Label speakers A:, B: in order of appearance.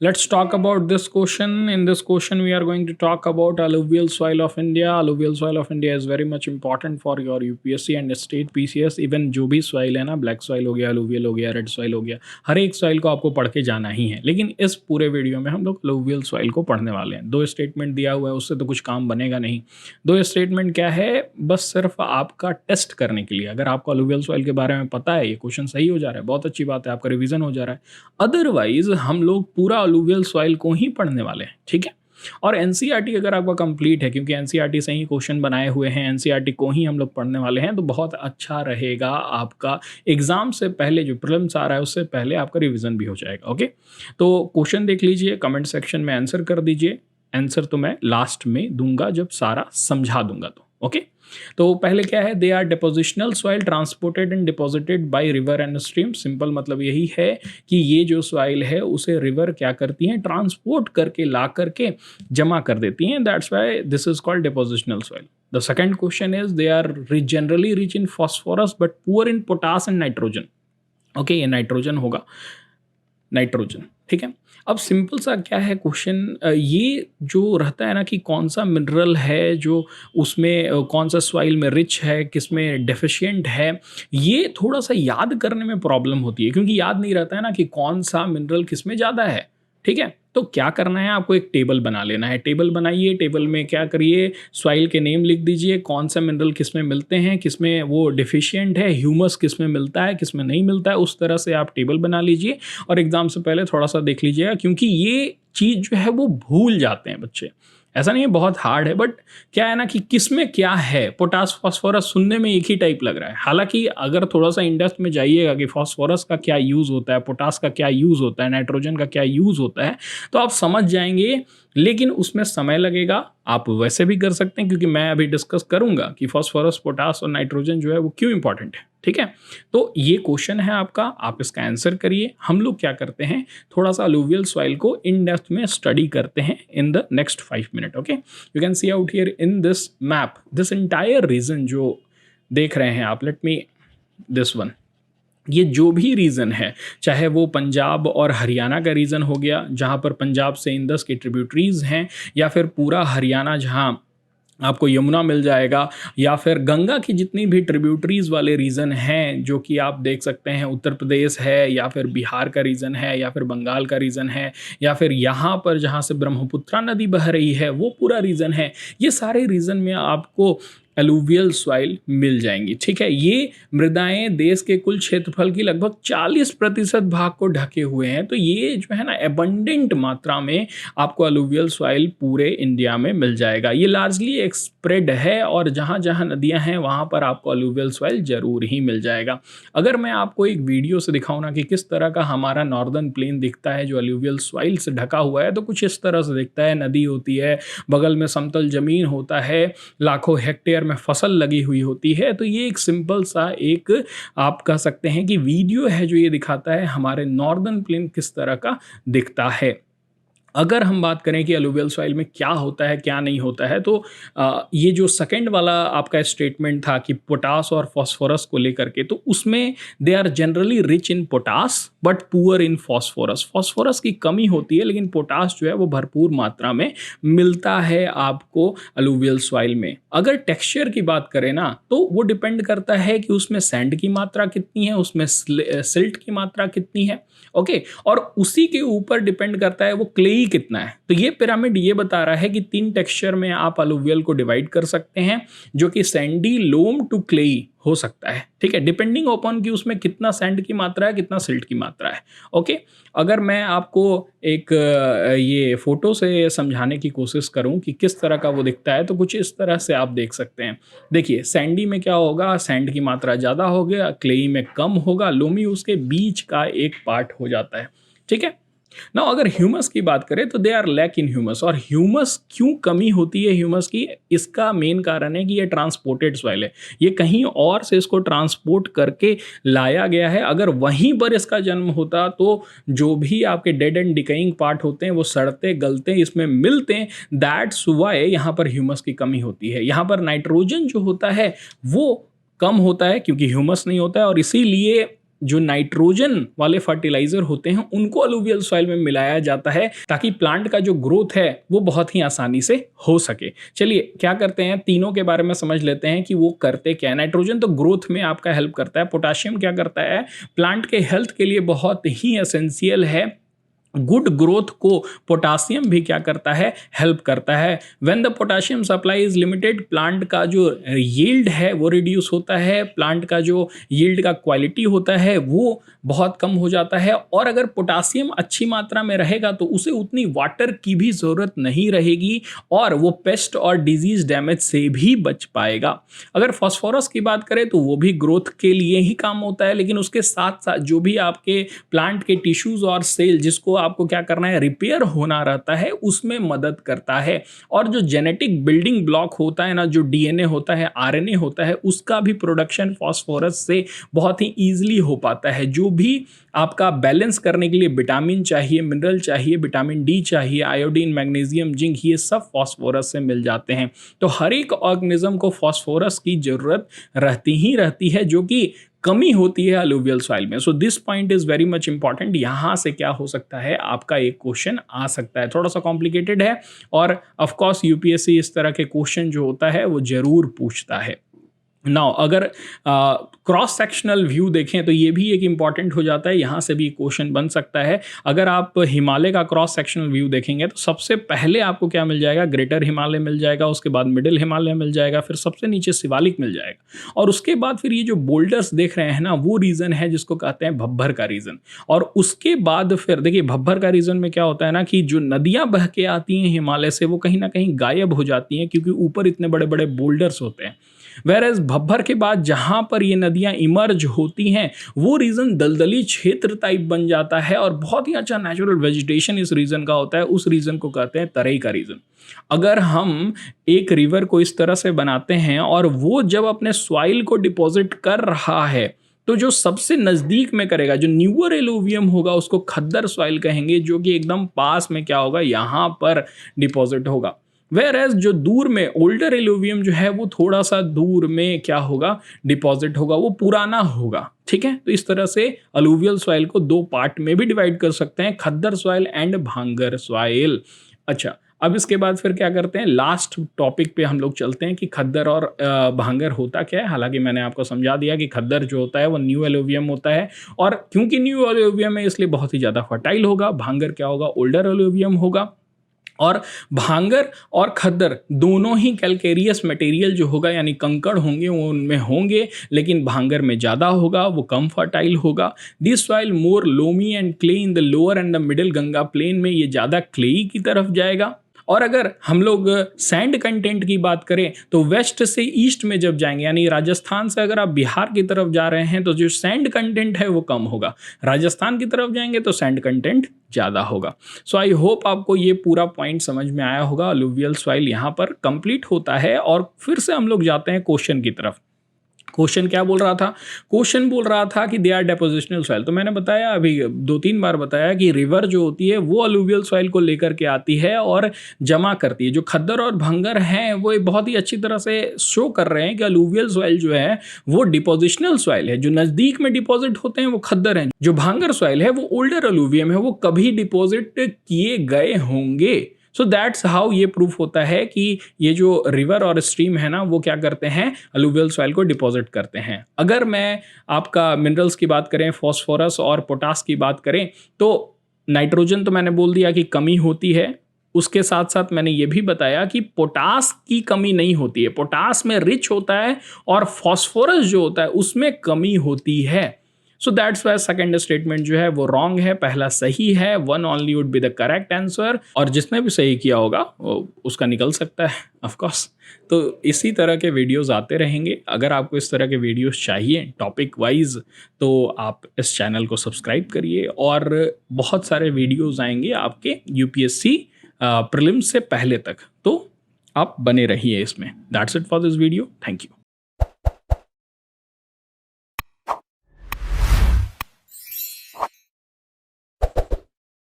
A: Let's talk about this question. In this question, we are going to talk about alluvial soil of India. Alluvial soil of India is very much important for your UPSC and state PCS. Even जो भी soil है ना, black soil हो गया, alluvial हो गया, red soil हो गया, हर एक soil को आपको पढ़ के जाना ही है. लेकिन इस पूरे वीडियो में हम लोग alluvial soil को पढ़ने वाले हैं. दो स्टेटमेंट दिया हुआ है, उससे तो कुछ काम बनेगा नहीं. दो स्टेटमेंट क्या है, बस सिर्फ आपका टेस्ट करने के लिए. अगर आपको alluvial soil के बारे में पता है, ये क्वेश्चन सही हो जा रहा है, बहुत अच्छी बात है, आपका रिवीजन हो जा रहा है. अदरवाइज हम लोग पूरा अलुवियल सॉइल को ही पढ़ने वाले हैं, ठीक है. और एनसीईआरटी अगर आपका कंप्लीट है, क्योंकि एनसीईआरटी से ही क्वेश्चन बनाए हुए हैं, एनसीईआरटी को ही हम लोग पढ़ने वाले हैं, तो बहुत अच्छा रहेगा. आपका एग्जाम से पहले जो प्रीलिम्स आ रहा है उससे पहले आपका रिवीजन भी हो जाएगा. ओके, तो क्वेश्चन देख लीजिए, कमेंट सेक्शन में आंसर कर दीजिए. आंसर तो मैं लास्ट में दूंगा जब सारा समझा दूंगा. तो ओके, तो पहले क्या है, they are depositional soil transported and deposited by river and stream. Simple मतलब यही है कि ये जो सॉइल है उसे रिवर क्या करती हैं, ट्रांसपोर्ट करके ला करके जमा कर देती हैं. That's why this is called depositional soil. The second question is they are generally rich in phosphorus but poor in potash and nitrogen. Okay, ये नाइट्रोजन होगा, नाइट्रोजन, ठीक है. अब सिंपल सा क्या है क्वेश्चन, ये जो रहता है ना कि कौन सा मिनरल है जो उसमें, कौन सा सॉइल में रिच है, किस में डेफिशिएंट है, ये थोड़ा सा याद करने में प्रॉब्लम होती है, क्योंकि याद नहीं रहता है ना कि कौन सा मिनरल किस में ज़्यादा है, ठीक है. तो क्या करना है, आपको एक टेबल बना लेना है. टेबल बनाइए, टेबल में क्या करिए, सॉइल के नेम लिख दीजिए, कौन सा मिनरल किस में मिलते हैं, किस में वो डिफिशिएंट है, ह्यूमस किस में मिलता है, किस में नहीं मिलता है, उस तरह से आप टेबल बना लीजिए. और एग्जाम से पहले थोड़ा सा देख लीजिएगा, क्योंकि ये चीज़ जो है वो भूल जाते हैं बच्चे. ऐसा नहीं है बहुत हार्ड है, बट क्या है ना कि किस में क्या है. पोटास फॉस्फोरस सुनने में एक ही टाइप लग रहा है, हालांकि अगर थोड़ा सा इंडेप्थ में जाइएगा कि फॉस्फोरस का क्या यूज़ होता है, पोटास का क्या यूज़ होता है, नाइट्रोजन का क्या यूज़ होता है, तो आप समझ जाएंगे. लेकिन उसमें समय लगेगा. आप वैसे भी कर सकते हैं, क्योंकि मैं अभी डिस्कस करूंगा कि फॉस्फोरस, पोटास और नाइट्रोजन जो है वो क्यों इंपॉर्टेंट है, ठीक है. तो ये क्वेश्चन है आपका, आप इसका आंसर करिए. हम लोग क्या करते हैं, थोड़ा सा अलुवियल सॉइल को इन डेप्थ में स्टडी करते हैं in the next 5 minute. Okay, you can see out here in this map this entire region जो देख रहे हैं आप. Let me this one. ये जो भी रीजन है, चाहे वो पंजाब और हरियाणा का रीजन हो गया, जहाँ पर पंजाब से इंदस की ट्रिब्यूटरीज हैं, या फिर पूरा हरियाणा जहाँ आपको यमुना मिल जाएगा, या फिर गंगा की जितनी भी ट्रिब्यूटरीज वाले रीजन हैं जो कि आप देख सकते हैं, उत्तर प्रदेश है, या फिर बिहार का रीजन है, या फिर बंगाल का रीजन है, या फिर यहाँ पर जहाँ से ब्रह्मपुत्रा नदी बह रही है वो पूरा रीजन है. ये सारे रीजन में आपको एलुवियल सॉइल मिल जाएंगी, ठीक है. ये मृदाएं देश के कुल क्षेत्रफल की लगभग 40% भाग को ढके हुए हैं. तो ये जो है ना एबंडेंट मात्रा में आपको एलुवियल सॉइल पूरे इंडिया में मिल जाएगा. ये लार्जली एक स्प्रेड है, और जहाँ जहाँ नदियाँ हैं वहाँ पर आपको एलुवियल सॉइल जरूर ही मिल जाएगा. अगर मैं आपको एक वीडियो से दिखाऊँ ना कि किस तरह का हमारा नॉर्दर्न प्लेन दिखता है जो एलुवियल सॉइल से ढका हुआ है, तो कुछ इस तरह से दिखता है. नदी होती है, बगल में समतल जमीन होता है, लाखों हेक्टेयर में फसल लगी हुई होती है. तो ये एक सिंपल सा एक आप कह सकते हैं कि वीडियो है जो ये दिखाता है हमारे नॉर्दर्न प्लेन किस तरह का दिखता है. अगर हम बात करें कि अलुवियल सॉइल में क्या होता है क्या नहीं होता है, तो ये जो सेकंड वाला आपका स्टेटमेंट था कि पोटास और फॉस्फोरस को लेकर के, तो उसमें they are generally rich in potash but poor in phosphorus. Phosphorus की कमी होती है, लेकिन पोटास जो है वो भरपूर मात्रा में मिलता है आपको अलुवियल सॉइल में. अगर टेक्सचर की बात करें ना, तो वो डिपेंड करता है कि उसमें सैंड की मात्रा कितनी है, उसमें सिल्ट की मात्रा कितनी है. ओके, और उसी के ऊपर डिपेंड करता है वो क्लेई कितना है. तो ये पिरामिड ये बता रहा है कि 3 टेक्सचर में आप अलुवियल को डिवाइड कर सकते हैं, जो कि सैंडी, लोम टू क्लेई हो सकता है, ठीक है, डिपेंडिंग अपॉन कि उसमें कितना सैंड की मात्रा है, कितना सिल्ट की मात्रा है. ओके, अगर मैं आपको एक ये फोटो से समझाने की कोशिश करूं कि किस तरह का वो दिखता है, तो कुछ इस तरह से आप देख सकते हैं. देखिए, सैंडी में क्या होगा, सैंड की मात्रा ज़्यादा होगा, क्लेई में कम होगा, लोमी उसके बीच का एक पार्ट हो जाता है, ठीक है. ना अगर ह्यूमस की बात करें तो they are lack in humus. और ह्यूमस क्यों कमी होती है ह्यूमस की, इसका मेन कारण है कि ये ट्रांसपोर्टेड सॉइल है. ये कहीं और से इसको ट्रांसपोर्ट करके लाया गया है. अगर वहीं पर इसका जन्म होता तो जो भी आपके डेड एंड डिकेइंग पार्ट होते हैं वो सड़ते गलते इसमें मिलते हैं. दैट्स वाई यहाँ पर ह्यूमस की कमी होती है. यहाँ पर नाइट्रोजन जो होता है वो कम होता है क्योंकि ह्यूमस नहीं होता है, और इसीलिए जो नाइट्रोजन वाले फर्टिलाइजर होते हैं उनको अलुवियल सॉइल में मिलाया जाता है ताकि प्लांट का जो ग्रोथ है वो बहुत ही आसानी से हो सके। चलिए क्या करते हैं, तीनों के बारे में समझ लेते हैं कि वो करते क्या है। नाइट्रोजन तो ग्रोथ में आपका हेल्प करता है, पोटाशियम क्या करता है, प्लांट के हेल्थ के लिए बहुत ही एसेंशियल है। गुड ग्रोथ को पोटासियम भी क्या करता है, हेल्प करता है। When the potassium supply is limited, plant का जो यील्ड है वो रिड्यूस होता है, प्लांट का जो यील्ड का क्वालिटी होता है वो बहुत कम हो जाता है। और अगर पोटासियम अच्छी मात्रा में रहेगा तो उसे उतनी वाटर की भी ज़रूरत नहीं रहेगी और वो पेस्ट और डिजीज डैमेज से भी बच पाएगा। अगर फास्फोरस की बात करें तो वो भी ग्रोथ के लिए ही काम होता है, लेकिन उसके साथ साथ जो भी आपके प्लांट के टिश्यूज और सेल जिसको आपको क्या करना है, रिपेयर होना रहता है, उसमें मदद करता है। और जो जेनेटिक बिल्डिंग ब्लॉक होता है ना, जो डीएनए होता है, आरएनए होता है, उसका भी प्रोडक्शन फास्फोरस से बहुत ही ईजिली हो पाता है। जो भी आपका बैलेंस करने के लिए विटामिन चाहिए, मिनरल चाहिए, विटामिन डी चाहिए, आयोडीन, मैग्नीशियम, जिंक, ये सब फास्फोरस से मिल जाते हैं। तो हर एक ऑर्गेनिज्म को फास्फोरस की जरूरत रहती ही रहती है, जो कि कमी होती है अलुवियल सॉइल में। So this point is very much important. यहाँ से क्या हो सकता है, आपका एक क्वेश्चन आ सकता है, थोड़ा सा कॉम्प्लिकेटेड है और ऑफ कोर्स यूपीएससी इस तरह के क्वेश्चन जो होता है वो जरूर पूछता है। नाउ अगर क्रॉस सेक्शनल व्यू देखें तो ये भी एक इम्पॉर्टेंट हो जाता है, यहाँ से भी क्वेश्चन बन सकता है। अगर आप हिमालय का क्रॉस सेक्शनल व्यू देखेंगे तो सबसे पहले आपको क्या मिल जाएगा, ग्रेटर हिमालय मिल जाएगा, उसके बाद मिडिल हिमालय मिल जाएगा, फिर सबसे नीचे शिवालिक मिल जाएगा, और उसके बाद फिर ये जो बोल्डर्स देख रहे हैं ना, वो रीजन है जिसको कहते हैं भब्बर का रीजन। और उसके बाद फिर देखिए भब्बर का रीजन में क्या होता है ना कि जो नदियाँ बह के आती हैं हिमालय से वो कहीं ना कहीं गायब हो जाती हैं, क्योंकि ऊपर इतने बड़े बड़े बोल्डर्स होते हैं। वेरएज भब्बर के बाद जहां पर ये नदियां इमर्ज होती हैं वो रीजन दलदली क्षेत्र टाइप बन जाता है और बहुत ही अच्छा नेचुरल वेजिटेशन इस रीजन का होता है। उस रीजन को कहते हैं तराई का रीजन। अगर हम एक रिवर को इस तरह से बनाते हैं और वो जब अपने सॉइल को डिपॉजिट कर रहा है तो जो सबसे नजदीक में करेगा, जो न्यूअर एलुवियम होगा, उसको खद्दर सॉइल कहेंगे, जो कि एकदम पास में क्या होगा, यहां पर डिपॉजिट होगा। वेयर एज जो दूर में ओल्डर एलुवियम जो है वो थोड़ा सा दूर में क्या होगा, डिपॉजिट होगा, वो पुराना होगा। ठीक है, तो इस तरह से अलुवियल सॉइल को दो पार्ट में भी डिवाइड कर सकते हैं, खद्दर सॉइल एंड भांगर सॉइल। अच्छा, अब इसके बाद फिर क्या करते हैं, लास्ट टॉपिक पे हम लोग चलते हैं कि खद्दर और भांगर होता क्या है। हालांकि मैंने आपको समझा दिया कि खद्दर जो होता है वो न्यू एलुवियम होता है, और क्योंकि न्यू एलुवियम है इसलिए बहुत ही ज़्यादा फर्टाइल होगा। भांगर क्या होगा, ओल्डर एलुवियम होगा। और भांगर और खद्दर दोनों ही कैलकेरियस मटेरियल जो होगा, यानी कंकड़ होंगे वो उनमें होंगे, लेकिन भांगर में ज़्यादा होगा, वो कम फर्टाइल होगा। This soil more loamy and clay in the lower and the middle Ganga plain में ये ज़्यादा क्लेई की तरफ जाएगा। और अगर हम लोग सैंड कंटेंट की बात करें तो वेस्ट से ईस्ट में जब जाएंगे, यानी राजस्थान से अगर आप बिहार की तरफ जा रहे हैं तो जो सैंड कंटेंट है वो कम होगा, राजस्थान की तरफ जाएंगे तो सैंड कंटेंट ज़्यादा होगा। सो आई होप आपको ये पूरा पॉइंट समझ में आया होगा। अलुवियल सॉइल यहाँ पर कंप्लीट होता है और फिर से हम लोग जाते हैं क्वेश्चन की तरफ। क्वेश्चन क्या बोल रहा था, क्वेश्चन बोल रहा था कि दे आर डेपोजिशनल सॉइल। तो मैंने बताया, अभी 2-3 बार बताया कि रिवर जो होती है वो अलुवियल सॉइल को लेकर के आती है और जमा करती है। जो खद्दर और भंगर हैं वो एक बहुत ही अच्छी तरह से शो कर रहे हैं कि अलुवियल सॉइल जो है वो डिपोजिशनल सॉइल है। जो नज़दीक में डिपॉजिट होते हैं वो खद्दर हैं, जो भांगर सॉइल है वो ओल्डर अलुवियम है, वो कभी डिपॉजिट किए गए होंगे। सो दैट्स हाउ ये प्रूफ होता है कि ये जो रिवर और स्ट्रीम है ना वो क्या करते हैं, अलुवियल सॉइल को डिपॉजिट करते हैं। अगर मैं आपका मिनरल्स की बात करें, फॉस्फोरस और पोटास की बात करें, तो नाइट्रोजन तो मैंने बोल दिया कि कमी होती है। उसके साथ साथ मैंने ये भी बताया कि पोटास की कमी नहीं होती है, पोटास में रिच होता है और फॉस्फोरस जो होता है उसमें कमी होती है। So that's why second statement जो है वो रॉन्ग है, पहला सही है। 1 only would be the correct answer, और जिसने भी सही किया होगा उसका निकल सकता है ऑफ कोर्स। तो इसी तरह के वीडियोस आते रहेंगे। अगर आपको इस तरह के वीडियोस चाहिए टॉपिक वाइज तो आप इस चैनल को सब्सक्राइब करिए, और बहुत सारे वीडियोस आएंगे आपके यूपीएससी प्रीलिम्स से पहले तक, तो आप बने रहिए इसमें। That's it for this video, thank you.